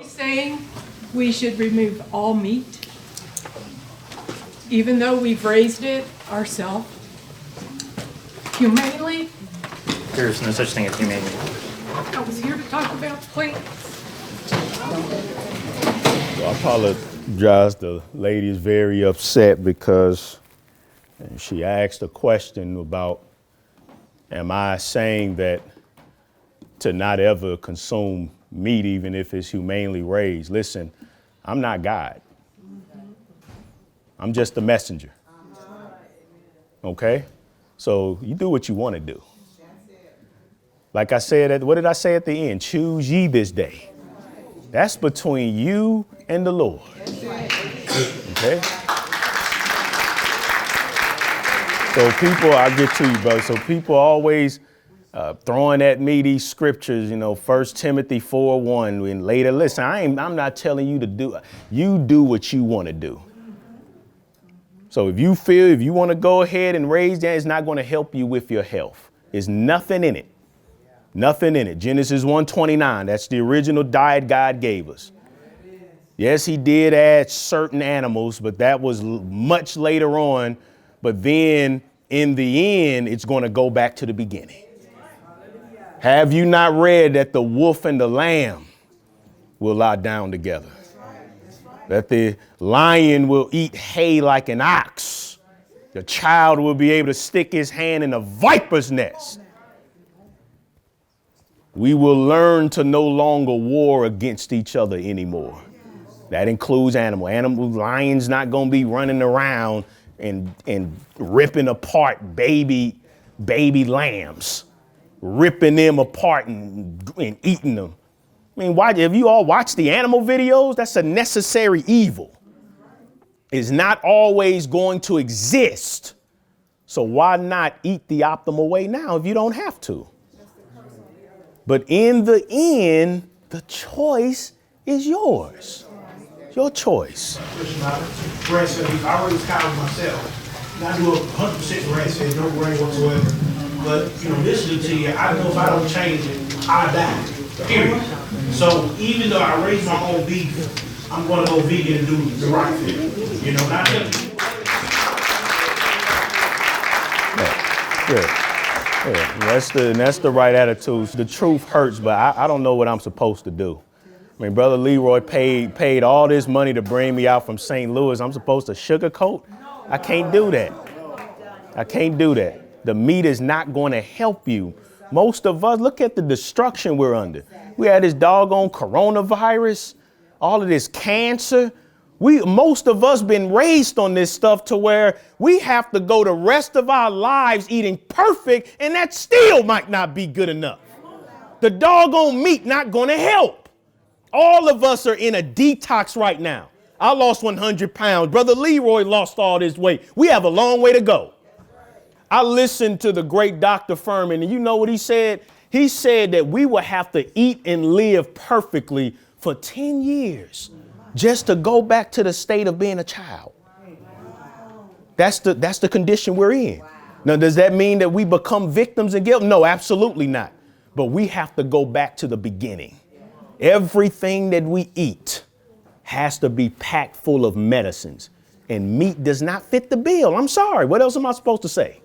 Saying we should remove all meat, even though we've raised it ourselves, humanely. There's no such thing as humanely. I was here to talk about plants. I apologize. The lady is very upset because she asked a question about, am I saying that to not ever consume meat, even if it's humanely raised? Listen, I'm not God. I'm just a messenger. Okay? So you do what you want to do. Like I said, what did I say at the end? Choose ye this day. That's between you and the Lord. Okay? So people, I'll get to you, brother. So people always throwing at me these scriptures, 1 Timothy 4:1 and later. Listen, I'm not telling you to do. You do what you want to do. So if you want to go ahead and raise that, it's not going to help you with your health. There's nothing in it. Nothing in it. Genesis 1:29. That's the original diet God gave us. Yes, he did add certain animals, but that was much later on. But then in the end, it's going to go back to the beginning. Have you not read that the wolf and the lamb will lie down together? That the lion will eat hay like an ox. The child will be able to stick his hand in a viper's nest. We will learn to no longer war against each other anymore. That includes lions not going to be running around and ripping apart baby lambs, ripping them apart and eating them. I mean, if you all watch the animal videos, that's a necessary evil. It's not always going to exist. So why not eat the optimal way now if you don't have to? But in the end, the choice is yours. Your choice. Grass fed beef. I raise cows myself. And I do 100% grass fed, no grain whatsoever. But, listening to you, I know if I don't change it, I die. Period. So even though I raise my own beef, I'm going to go vegan and do the right thing. Not just. Yeah. That's the right attitude. The truth hurts, but I don't know what I'm supposed to do. I mean, Brother Leroy paid all this money to bring me out from St. Louis. I'm supposed to sugarcoat? I can't do that. I can't do that. The meat is not going to help you. Most of us, look at the destruction we're under. We had this doggone coronavirus, all of this cancer. Most of us been raised on this stuff to where we have to go the rest of our lives eating perfect, and that still might not be good enough. The doggone meat not going to help. All of us are in a detox right now. I lost 100 pounds. Brother Leroy lost all this weight. We have a long way to go. I listened to the great Dr. Furman, and you know what he said? He said that we will have to eat and live perfectly for 10 years just to go back to the state of being a child. That's the condition we're in. Now, does that mean that we become victims and guilt? No, absolutely not. But we have to go back to the beginning. Everything that we eat has to be packed full of medicines, and meat does not fit the bill. I'm sorry. What else am I supposed to say?